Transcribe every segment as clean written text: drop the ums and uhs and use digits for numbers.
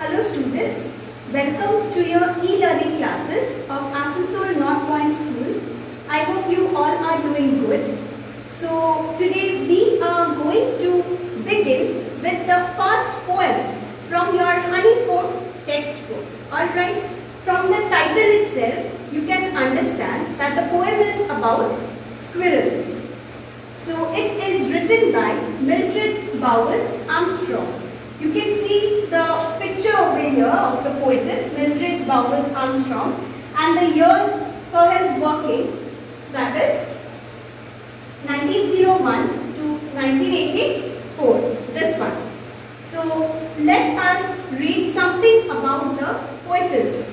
Hello students, welcome to your e-learning classes of Asansol North Point School. I hope you all are doing good. So today we are going to begin with the first poem from your Honeycomb textbook. Alright, from the title itself you can understand that the poem is about squirrels. So it is written by Mildred Bowers Armstrong. You can see the picture over here of the poetess Mildred Bowers Armstrong and the years for his working, that is 1901 to 1984, this one. So let us read something about the poetess.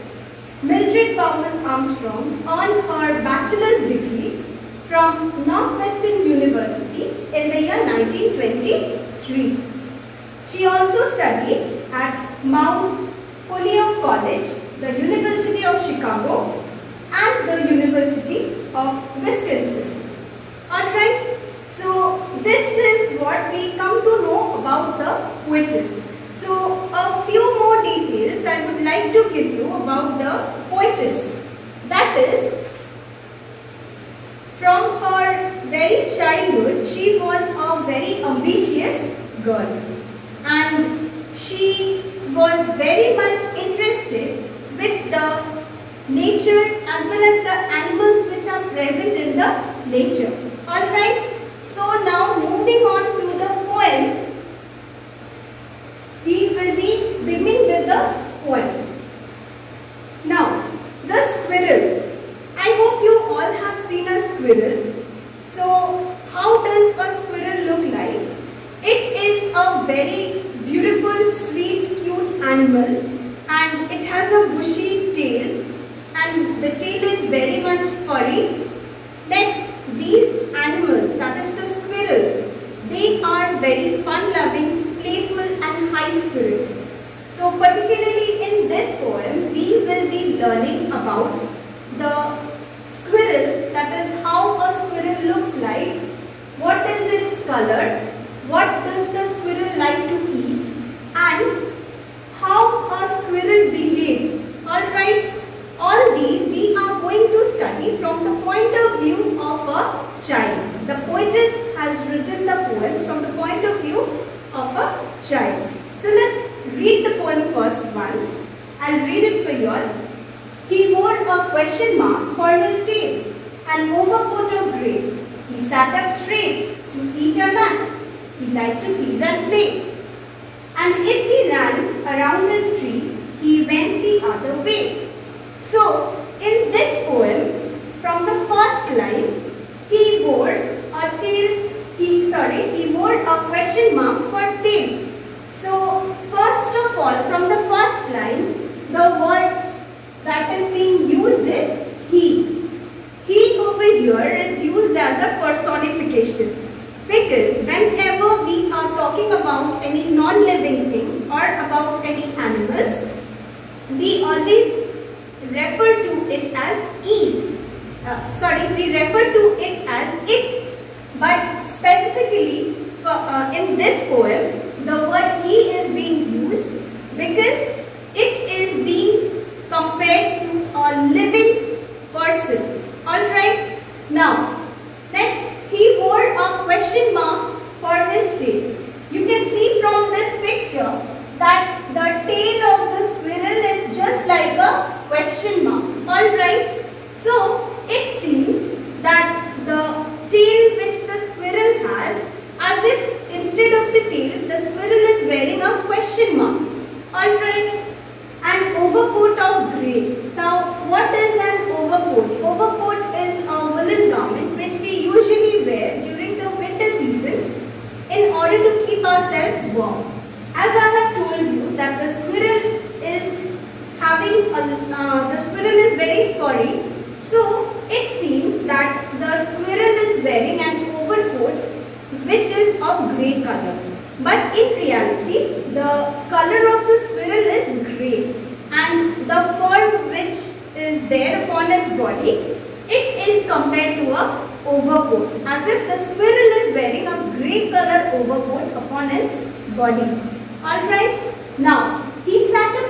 Mildred Bowers Armstrong earned her bachelor's degree from Northwestern University in the year 1923. She also studied at Mount Holyoke College, the University of Chicago, and the University of Wisconsin. Alright, so this is what we come to know about the poetess. So a few more details I would like to give you about the poetess. That is, from her very childhood, she was a very ambitious girl. And she was very much interested with the nature as well as the animals which are present in the nature. Alright, so now moving on to the poem, we will be beginning with the poem. Now, the squirrel. I hope you all have seen a squirrel. So, how does a squirrel look like? It is a very beautiful, sweet, cute animal and it has a bushy tail and the tail is very much furry. Next, these animals, that is the squirrels, they are very fun-loving, playful and high-spirited. So particularly in this poem, we will be learning about the squirrel, that is how a squirrel looks like, what is its color, what does the squirrel like to eat, and how a squirrel behaves. Alright, all these we are going to study from the point of view of a child. The poetess has written the poem from the point of view of a child. So let's read the poem first once. I'll read it for you all. He wore a question mark for his tail, an overcoat of grey. He sat up straight to eat a nut. He liked to tease and play. And if he ran around his tree, he went the other way. So, in this poem, from the first line, he wore a question mark for tail. So, first of all, from the first line, the word that is being used is he. He over here is used as a personification. Because whenever we are talking about any non-living thing or about any animals, we always refer to it as we refer to it as it. But specifically in this poem, the word he is being used because it is being compared to a living person. Alright, now next, he wore a question mark for his tail. You can see from this picture that the tail of the squirrel is just like a question mark. Alright, so it seems that the tail which the squirrel has, as if instead of the tail, the squirrel is wearing a question mark. Alright, an overcoat of grey. Now, what is an overcoat? Overcoat is a woolen garment which we usually wear during the winter season in order to keep ourselves warm. As I have told you that the squirrel is very furry, so it seems that the squirrel is wearing an overcoat which is of grey color. But in reality, the color of the squirrel is grey and the fur which is there upon its body, it is compared to a overcoat, as if the squirrel is wearing a grey color overcoat upon its body. Alright, now he sat up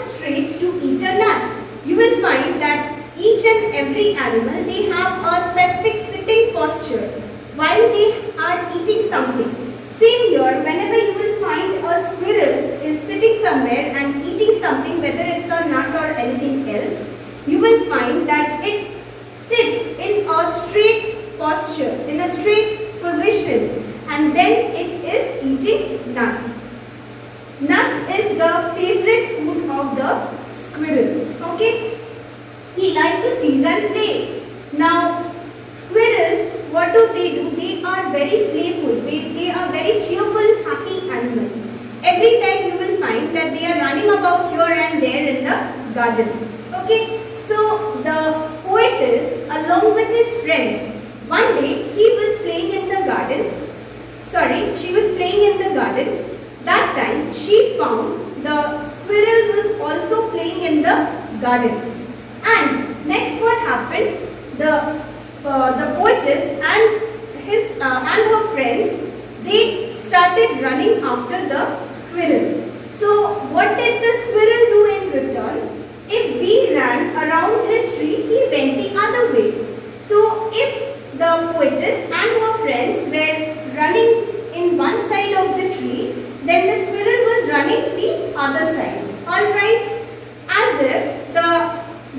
animal, they have a specific sitting posture while they are eating something. Same here, whenever you will find a squirrel is sitting somewhere and eating something, whether it's a nut or anything else, you will find that it sits in a straight posture, in a straight position, and then it is eating nut. Nut is the favorite food of the squirrel. Okay? He likes to tease and play. Now, squirrels, what do? They are very playful. They are very cheerful, happy animals. Every time you will find that they are running about here and there in the garden. Okay? So, the poetess, along with his friends, one day he was playing in the garden. She was playing in the garden. That time she found the squirrel was also playing in the garden. And next what happened? The poetess and her friends, they started running after the squirrel. So what did the squirrel do in return? If we ran around his tree, he went the other way. So if the poetess and her friends were running in one side of the tree, then the squirrel was running the other side. Alright? As if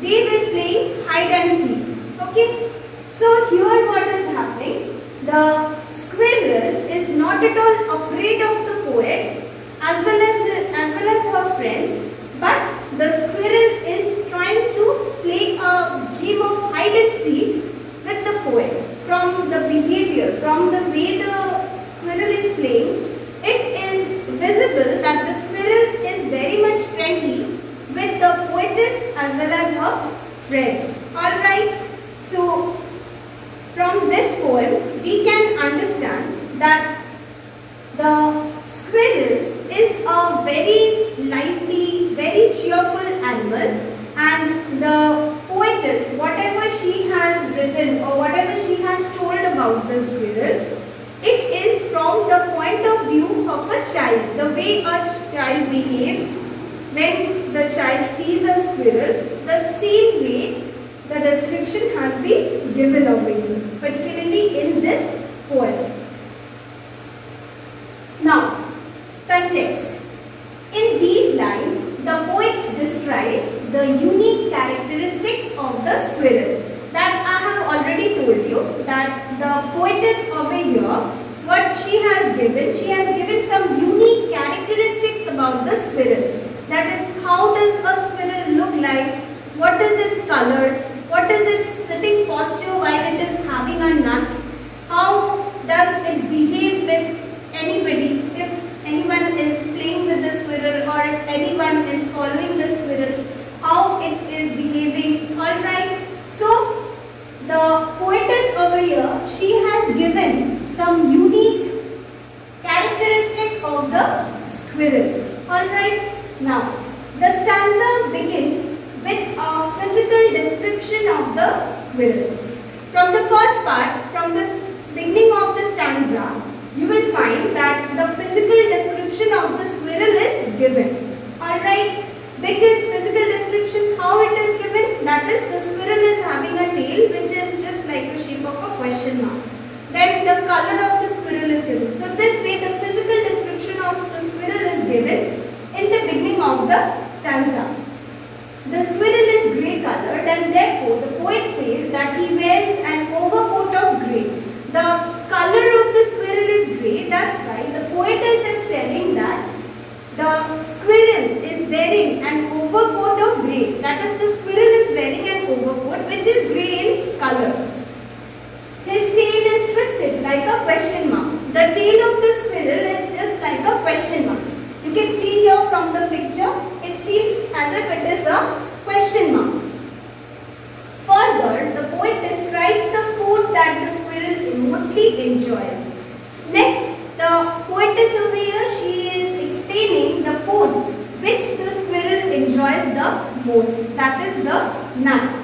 they were playing hide and seek. Okay? So here what is happening? The squirrel is not at all afraid of the poet as well as her friends, but the squirrel is trying to play a game of hide and seek with the poet. From the behavior, from the way the squirrel is playing, it is visible that the squirrel is very much friendly with the poetess as well as her friends. Alright, so from this poem we can understand that the squirrel is a very lively, very cheerful animal, and the poetess, whatever she has written or whatever she has told about the squirrel, it is from the point of view of a child, the way a child behaves when the child sees a squirrel, the same way the description has been given over here, particularly in this poem. Now, context. In these lines, the poet describes the unique characteristics of the squirrel. That I have already told you that the poetess over here, what she has given some unique characteristics about the squirrel. That is, how does a squirrel look like, what is its color, what is its sitting posture while it is having a nut, how does it behave with anybody, if anyone is playing with the squirrel or if anyone is following the squirrel, how it is behaving. Alright, so the poetess over here, she has given some unique characteristic of the squirrel. Alright, now the stanza begins with a physical description of the squirrel. From the first part, from the beginning of the stanza, you will find that the physical description of the squirrel is given. Alright, because physical description, how it is given, that is, the squirrel is having a tail which is just like the shape of a question mark. Then the color of the squirrel is given. So this way the physical description of the squirrel is given in the beginning of the stanza. The squirrel is grey colored, and therefore the poet says that he wears an overcoat of grey. The color of the squirrel is grey, that's why the poetess is telling that the squirrel is wearing an overcoat of grey. That is, the squirrel is wearing an overcoat which is grey in color. His tail is twisted like a question mark. The tail of the squirrel is just like a question mark. You can see here from the picture, it seems as if it is a question mark. Further, the poet describes the food that the squirrel mostly enjoys. Next, the poetess over here, she is explaining the food which the squirrel enjoys the most. That is the nut.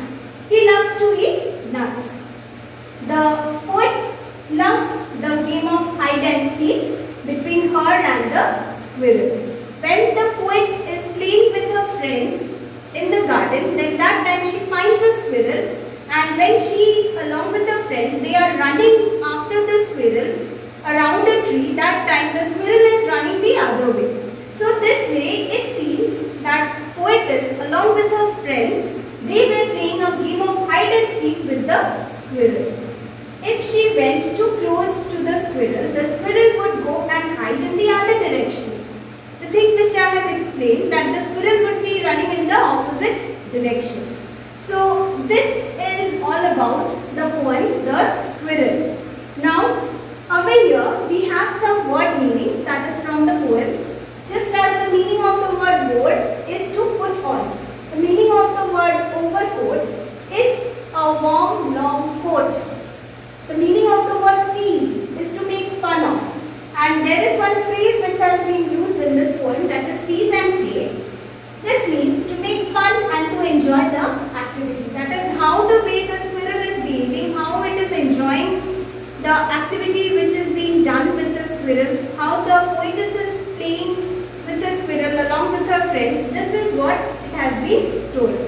He loves to eat nuts. The poet loves the game of hide and seek between her and the squirrel. When the poet is playing with her friends in the garden, then that time she finds a squirrel and and when she along with her friends they are running after the squirrel around a tree, that time the squirrel is running the other way. So this way it seems that poetess along with her friends, they were playing a game of hide and seek with the squirrel. If she went too close to the squirrel would go and hide in the other direction. The thing which I have explained, that the squirrel would be running in the opposite direction. So this is all about the poem The Squirrel. Now over here we have some word meanings that is from the poem. Just as the meaning of the word board is to put on, the meaning of the word overcoat is a warm long coat. The meaning of the word tease is to make fun of. And there is one phrase which has been used in this poem, that is tease and play. This means to make fun and to enjoy the activity. That is how the way the squirrel is behaving, how it is enjoying the activity which is being done with the squirrel, how the poetess is playing with the squirrel along with her friends. This is what it has been told.